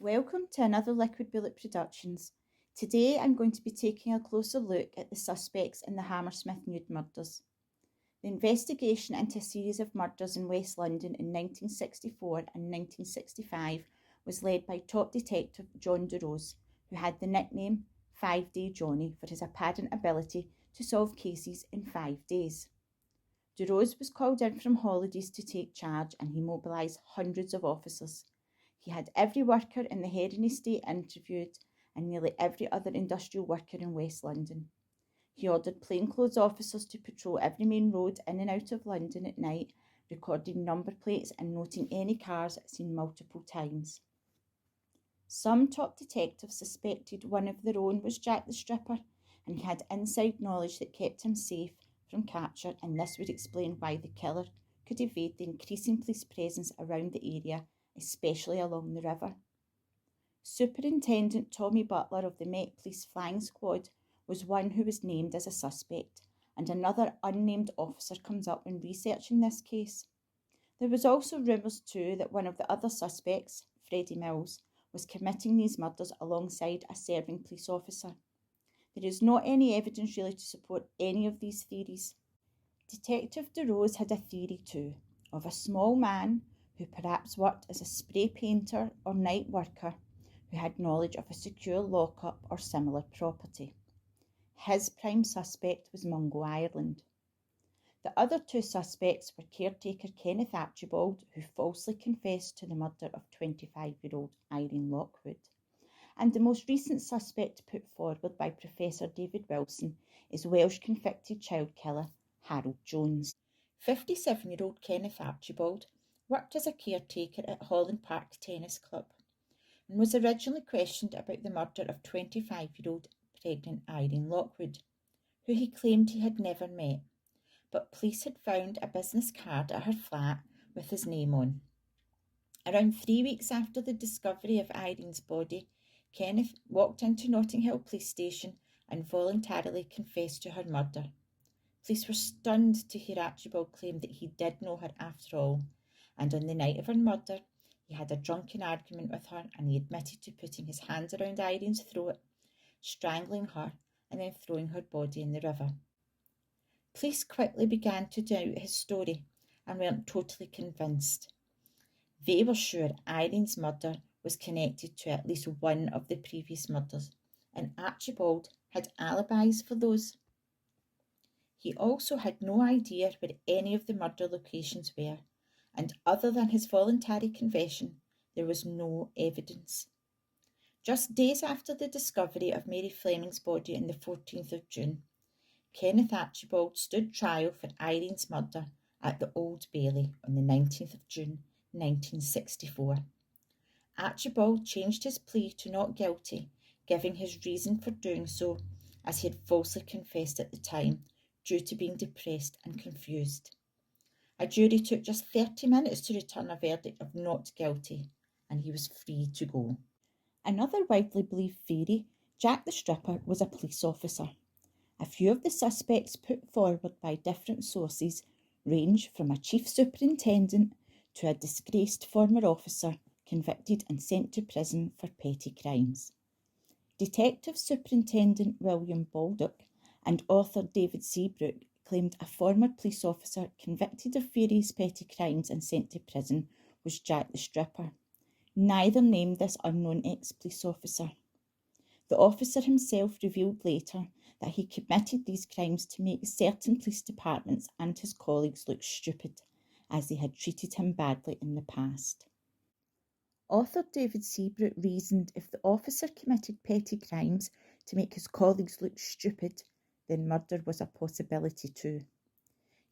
Welcome to another Liquid Bullet Productions. Today I'm going to be taking a closer look at the suspects in the Hammersmith Nude murders. The investigation into a series of murders in West London in 1964 and 1965 was led by top detective John DeRose, who had the nickname 5-Day Johnny for his apparent ability to solve cases in 5 days. DeRose was called in from holidays to take charge, and he mobilised hundreds of officers. He had every worker in the Heron estate interviewed and nearly every other industrial worker in West London. He ordered plainclothes officers to patrol every main road in and out of London at night, recording number plates and noting any cars seen multiple times. Some top detectives suspected one of their own was Jack the Stripper, and he had inside knowledge that kept him safe from capture, and this would explain why the killer could evade the increasing police presence around the area, especially along the river. Superintendent Tommy Butler of the Met Police Flying Squad was one who was named as a suspect, and another unnamed officer comes up when researching this case. There was also rumours too that one of the other suspects, Freddie Mills, was committing these murders alongside a serving police officer. There is not any evidence really to support any of these theories. Detective DeRose had a theory too, of a small man who perhaps worked as a spray painter or night worker who had knowledge of a secure lockup or similar property. His prime suspect was Mungo Ireland. The other two suspects were caretaker Kenneth Archibald, who falsely confessed to the murder of 25-year-old Irene Lockwood, and the most recent suspect put forward by Professor David Wilson is Welsh convicted child killer Harold Jones. 57-year-old Kenneth Archibald worked as a caretaker at Holland Park Tennis Club and was originally questioned about the murder of 25-year-old pregnant Irene Lockwood, who he claimed he had never met, but police had found a business card at her flat with his name on. Around 3 weeks after the discovery of Irene's body, Kenneth walked into Notting Hill Police Station and voluntarily confessed to her murder. Police were stunned to hear Archibald claim that he did know her after all, and on the night of her murder, he had a drunken argument with her and he admitted to putting his hands around Irene's throat, strangling her and then throwing her body in the river. Police quickly began to doubt his story and weren't totally convinced. They were sure Irene's murder was connected to at least one of the previous murders, and Archibald had alibis for those. He also had no idea where any of the murder locations were, and other than his voluntary confession, there was no evidence. Just days after the discovery of Mary Fleming's body on the 14th of June, Kenneth Archibald stood trial for Irene's murder at the Old Bailey on the 19th of June 1964. Archibald changed his plea to not guilty, giving his reason for doing so as he had falsely confessed at the time due to being depressed and confused. A jury took just 30 minutes to return a verdict of not guilty, and he was free to go. Another widely believed theory, Jack the Stripper was a police officer. A few of the suspects put forward by different sources range from a chief superintendent to a disgraced former officer convicted and sent to prison for petty crimes. Detective Superintendent William Baldock and author David Seabrook claimed a former police officer convicted of various petty crimes and sent to prison was Jack the Stripper. Neither named this unknown ex-police officer. The officer himself revealed later that he committed these crimes to make certain police departments and his colleagues look stupid, as they had treated him badly in the past. Author David Seabrook reasoned if the officer committed petty crimes to make his colleagues look stupid, then murder was a possibility too.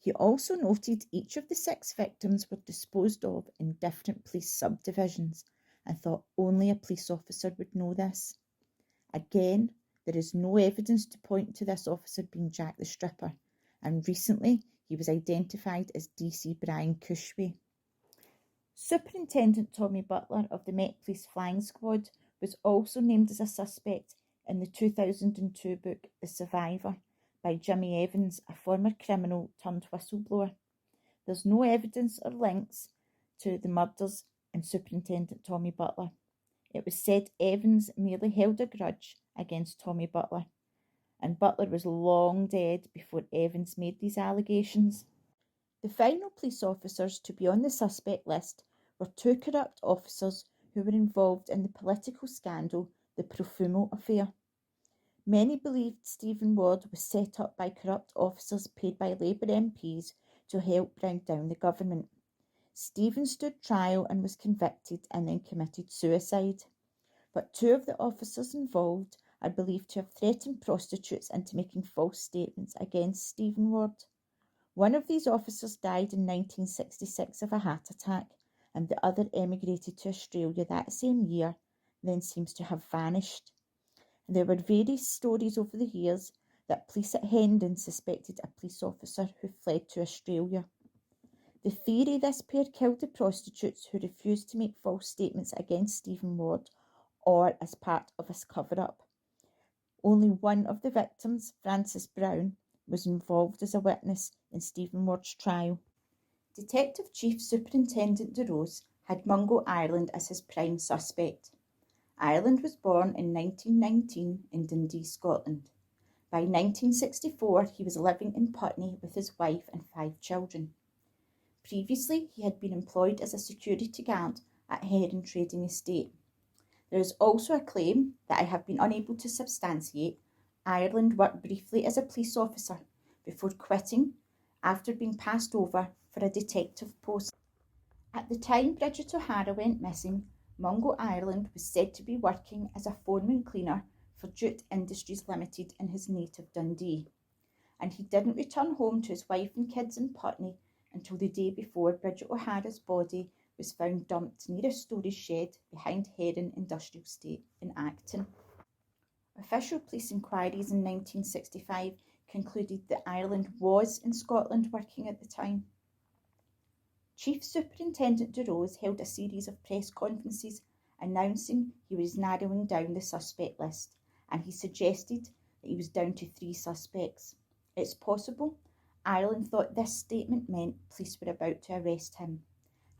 He also noted each of the 6 victims were disposed of in different police subdivisions and thought only a police officer would know this. Again, there is no evidence to point to this officer being Jack the Stripper, and recently he was identified as DC Brian Cushway. Superintendent Tommy Butler of the Met Police Flying Squad was also named as a suspect in the 2002 book The Survivor by Jimmy Evans, a former criminal turned whistleblower. There's no evidence or links to the murders and Superintendent Tommy Butler. It was said Evans merely held a grudge against Tommy Butler, and Butler was long dead before Evans made these allegations. The final police officers to be on the suspect list were two corrupt officers who were involved in the political scandal, the Profumo affair. Many believed Stephen Ward was set up by corrupt officers paid by Labour MPs to help bring down the government. Stephen stood trial and was convicted and then committed suicide. But two of the officers involved are believed to have threatened prostitutes into making false statements against Stephen Ward. One of these officers died in 1966 of a heart attack, and the other emigrated to Australia that same year, then seems to have vanished. And there were various stories over the years that police at Hendon suspected a police officer who fled to Australia. The theory this pair killed the prostitutes who refused to make false statements against Stephen Ward or as part of a cover-up. Only one of the victims, Frances Brown, was involved as a witness in Stephen Ward's trial. Detective Chief Superintendent DeRose had Mungo Ireland as his prime suspect. Ireland was born in 1919 in Dundee, Scotland. By 1964, he was living in Putney with his wife and 5 children. Previously, he had been employed as a security guard at Heron Trading Estate. There is also a claim that I have been unable to substantiate. Ireland worked briefly as a police officer before quitting after being passed over for a detective post. At the time Bridget O'Hara went missing, Mungo Ireland was said to be working as a foreman cleaner for Jute Industries Limited in his native Dundee, and he didn't return home to his wife and kids in Putney until the day before Bridget O'Hara's body was found dumped near a storage shed behind Heron Industrial Estate in Acton. Official police inquiries in 1965 concluded that Ireland was in Scotland working at the time. Chief Superintendent DeRose held a series of press conferences announcing he was narrowing down the suspect list, and he suggested that he was down to 3 suspects. It's possible Ireland thought this statement meant police were about to arrest him,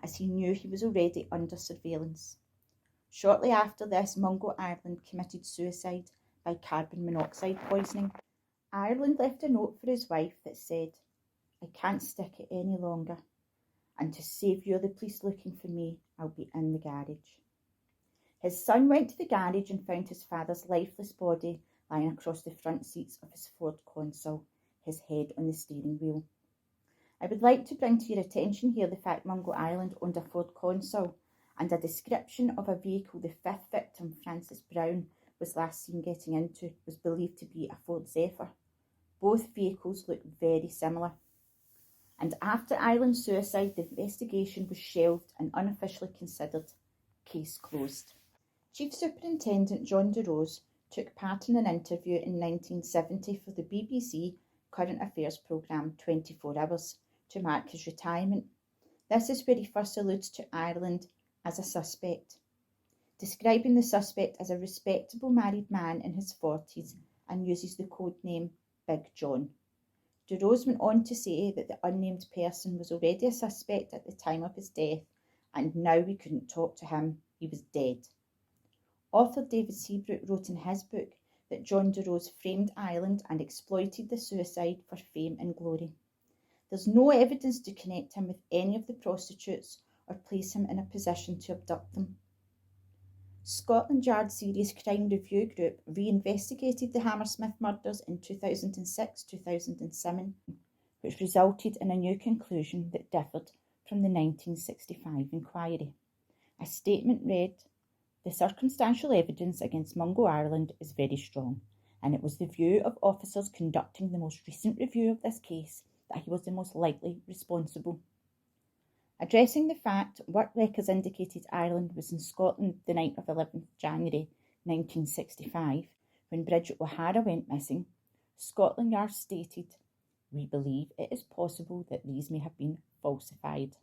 as he knew he was already under surveillance. Shortly after this, Mungo Ireland committed suicide by carbon monoxide poisoning. Ireland left a note for his wife that said, "I can't stick it any longer, and to save you the police looking for me, I'll be in the garage." His son went to the garage and found his father's lifeless body lying across the front seats of his Ford Consul, his head on the steering wheel. I would like to bring to your attention here the fact Mungo Ireland owned a Ford Consul, and a description of a vehicle the 5th victim, Frances Brown, was last seen getting into was believed to be a Ford Zephyr. Both vehicles look very similar. And after Ireland's suicide, the investigation was shelved and unofficially considered case closed. Chief Superintendent John DeRose took part in an interview in 1970 for the BBC current affairs programme 24 Hours to mark his retirement. This is where he first alludes to Ireland as a suspect, describing the suspect as a respectable married man in his 40s and uses the code name Big John. DeRose went on to say that the unnamed person was already a suspect at the time of his death, and now we couldn't talk to him, he was dead. Author David Seabrook wrote in his book that John DeRose framed Ireland and exploited the suicide for fame and glory. There's no evidence to connect him with any of the prostitutes or place him in a position to abduct them. Scotland Yard Serious Crime Review Group reinvestigated the Hammersmith murders in 2006-2007, which resulted in a new conclusion that differed from the 1965 inquiry. A statement read, "The circumstantial evidence against Mungo Ireland is very strong, and it was the view of officers conducting the most recent review of this case that he was the most likely responsible." Addressing the fact work records indicated Ireland was in Scotland the night of 11th January 1965, when Bridget O'Hara went missing, Scotland Yard stated, "We believe it is possible that these may have been falsified."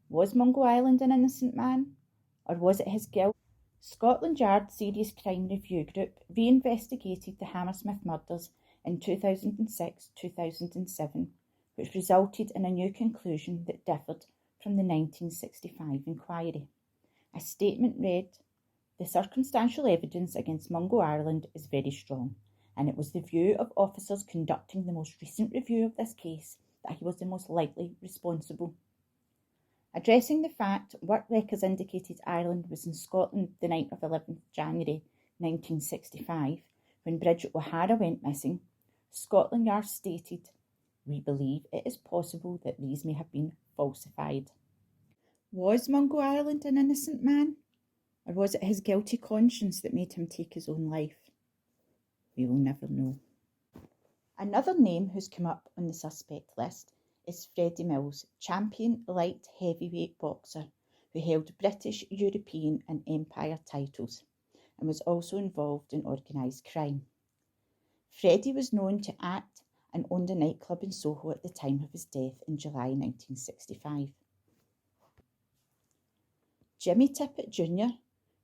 Was Mungo Ireland an innocent man, or was it his guilt? Scotland Yard Serious Crime Review Group reinvestigated the Hammersmith murders in 2006-2007, which resulted in a new conclusion that differed from the 1965 inquiry. A statement read, The circumstantial evidence against Mungo Ireland is very strong, and it was the view of officers conducting the most recent review of this case that he was the most likely responsible. Addressing the fact, work records indicated Ireland was in Scotland the night of 11th January 1965, when Bridget O'Hara went missing, Scotland Yard stated, "We believe it is possible that these may have been falsified." Was Mungo Ireland an innocent man? Or was it his guilty conscience that made him take his own life? We will never know. Another name who's come up on the suspect list is Freddie Mills, champion light heavyweight boxer who held British, European and Empire titles and was also involved in organised crime. Freddie was known to act and owned a nightclub in Soho at the time of his death in July 1965. Jimmy Tippett Jr.,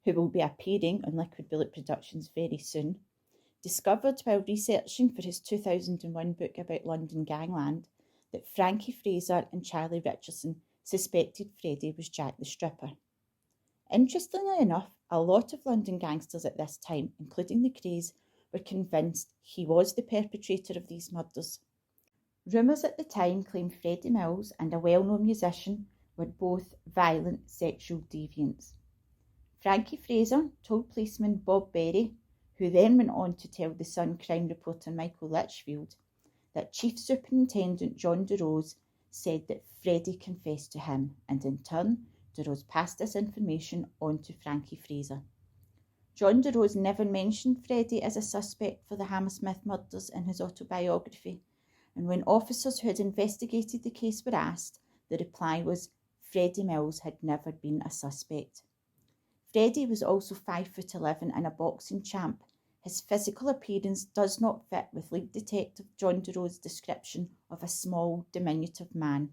who will be appearing on Liquid Bullet Productions very soon, discovered while researching for his 2001 book about London gangland that Frankie Fraser and Charlie Richardson suspected Freddie was Jack the Stripper. Interestingly enough, a lot of London gangsters at this time, including the Krays, were convinced he was the perpetrator of these murders. Rumours at the time claimed Freddie Mills and a well-known musician were both violent sexual deviants. Frankie Fraser told policeman Bob Berry, who then went on to tell the Sun crime reporter Michael Litchfield, that Chief Superintendent John DeRose said that Freddie confessed to him, and in turn, DeRose passed this information on to Frankie Fraser. John DeRose never mentioned Freddie as a suspect for the Hammersmith murders in his autobiography, and when officers who had investigated the case were asked, the reply was Freddie Mills had never been a suspect. Freddie was also 5'11" and a boxing champ. His physical appearance does not fit with lead detective John DeRose's description of a small, diminutive man.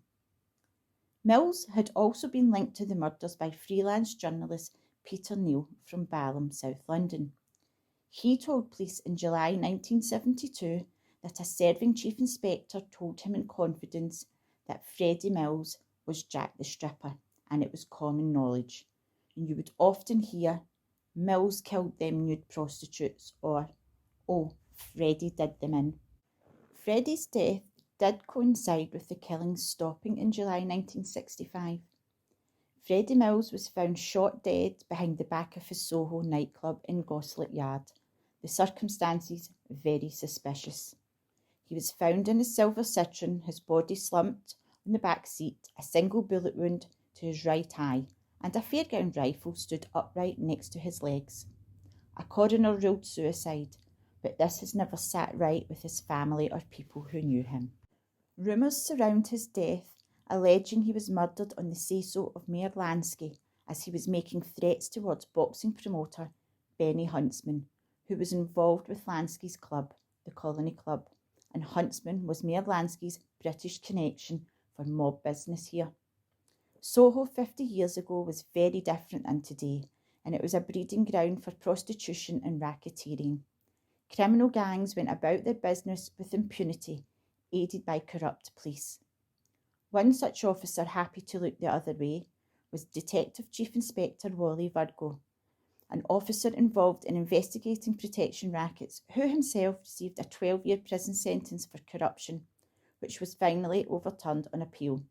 Mills had also been linked to the murders by freelance journalist Peter Neal from Balham, South London. He told police in July 1972 that a serving chief inspector told him in confidence that Freddie Mills was Jack the Stripper, and it was common knowledge. And you would often hear, "Mills killed them nude prostitutes," or, "Oh, Freddie did them in." Freddie's death did coincide with the killings stopping in July 1965. Freddie Mills was found shot dead behind the back of his Soho nightclub in Goslet Yard. The circumstances very suspicious. He was found in his silver Citroen, his body slumped on the back seat, a single bullet wound to his right eye, and a Fairground rifle stood upright next to his legs. A coroner ruled suicide, but this has never sat right with his family or people who knew him. Rumours surround his death, alleging he was murdered on the say-so of Mayor Lansky as he was making threats towards boxing promoter Benny Huntsman, who was involved with Lansky's club, the Colony Club, and Huntsman was Mayor Lansky's British connection for mob business here. Soho 50 years ago was very different than today, and it was a breeding ground for prostitution and racketeering. Criminal gangs went about their business with impunity, aided by corrupt police. One such officer happy to look the other way was Detective Chief Inspector Wally Virgo, an officer involved in investigating protection rackets, who himself received a 12-year prison sentence for corruption, which was finally overturned on appeal.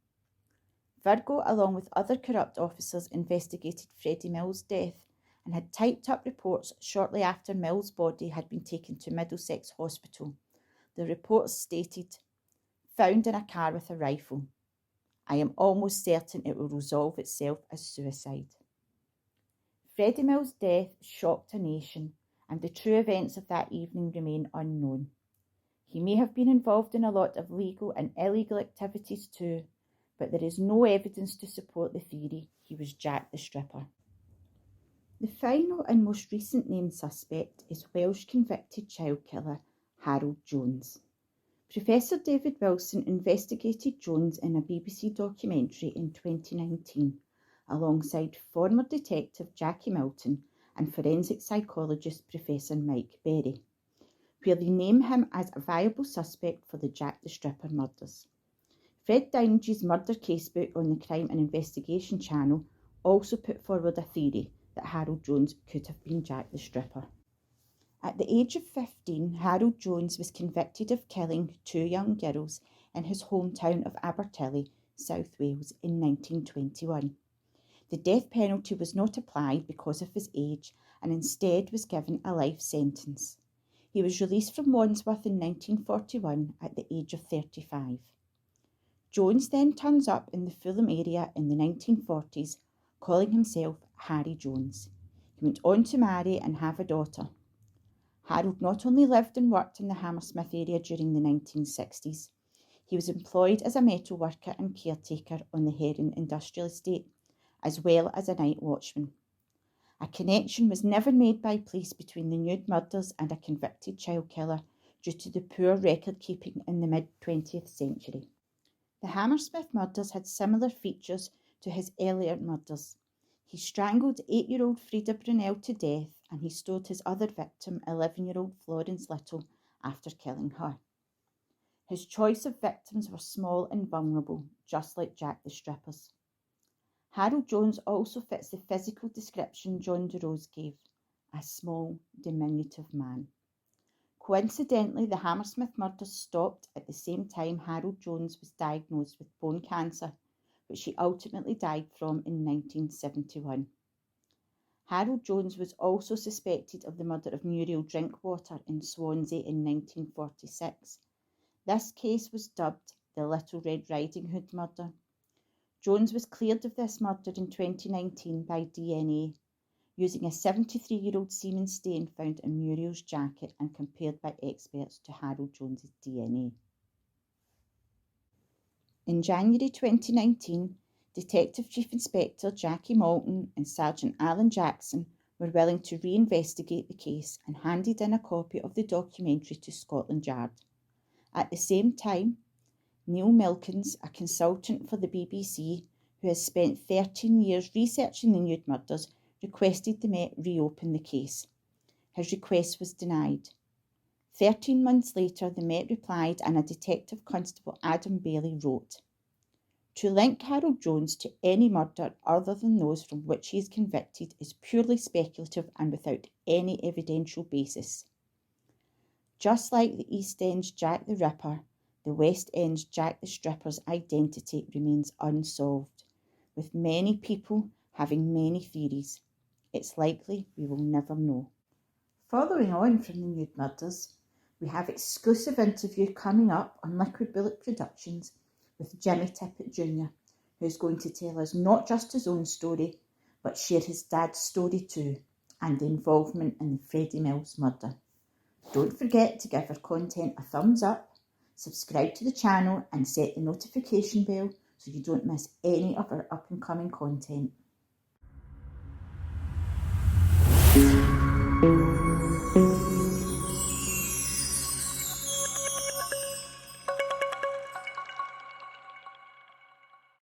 Virgo, along with other corrupt officers, investigated Freddie Mills' death and had typed up reports shortly after Mills' body had been taken to Middlesex Hospital. The reports stated, "Found in a car with a rifle. I am almost certain it will resolve itself as suicide." Freddie Mills' death shocked a nation, and the true events of that evening remain unknown. He may have been involved in a lot of legal and illegal activities too, but there is no evidence to support the theory he was Jack the Stripper. The final and most recent named suspect is Welsh convicted child killer Harold Jones. Professor David Wilson investigated Jones in a BBC documentary in 2019, alongside former detective Jackie Milton and forensic psychologist Professor Mike Berry, where they name him as a viable suspect for the Jack the Stripper murders. Fred Dynage's murder casebook on the Crime and Investigation channel also put forward a theory that Harold Jones could have been Jack the Stripper. At the age of 15, Harold Jones was convicted of killing 2 young girls in his hometown of Abertilly, South Wales, in 1921. The death penalty was not applied because of his age and instead was given a life sentence. He was released from Wandsworth in 1941 at the age of 35. Jones then turns up in the Fulham area in the 1940s, calling himself Harry Jones. He went on to marry and have a daughter. Harold not only lived and worked in the Hammersmith area during the 1960s, he was employed as a metal worker and caretaker on the Heron Industrial Estate, as well as a night watchman. A connection was never made by police between the Nude murders and a convicted child killer due to the poor record keeping in the mid-20th century. The Hammersmith murders had similar features to his earlier murders. He strangled 8-year-old Frida Brunel to death and he stoned his other victim, 11-year-old Florence Little, after killing her. His choice of victims were small and vulnerable, just like Jack the Stripper's. Harold Jones also fits the physical description John DeRose gave, a small, diminutive man. Coincidentally, the Hammersmith murders stopped at the same time Harold Jones was diagnosed with bone cancer, which he ultimately died from in 1971. Harold Jones was also suspected of the murder of Muriel Drinkwater in Swansea in 1946. This case was dubbed the Little Red Riding Hood murder. Jones was cleared of this murder in 2019 by DNA, using a 73-year-old semen stain found in Muriel's jacket and compared by experts to Harold Jones's DNA. In January 2019, Detective Chief Inspector Jackie Moulton and Sergeant Alan Jackson were willing to reinvestigate the case and handed in a copy of the documentary to Scotland Yard. At the same time, Neil Milkins, a consultant for the BBC who has spent 13 years researching the Nude murders, requested the Met reopen the case. His request was denied. 13 months later, the Met replied and a Detective Constable Adam Bailey wrote, "To link Harold Jones to any murder other than those from which he is convicted is purely speculative and without any evidential basis. Just like the East End's Jack the Ripper, the West End's Jack the Stripper's identity remains unsolved, with many people having many theories. It's likely we will never know." Following on from the Nude murders, we have exclusive interview coming up on Liquid Bullet Productions with Jimmy Tippett Jr., who's going to tell us not just his own story, but share his dad's story too, and the involvement in the Freddie Mills murder. Don't forget to give our content a thumbs up, subscribe to the channel and set the notification bell so you don't miss any of our up and coming content.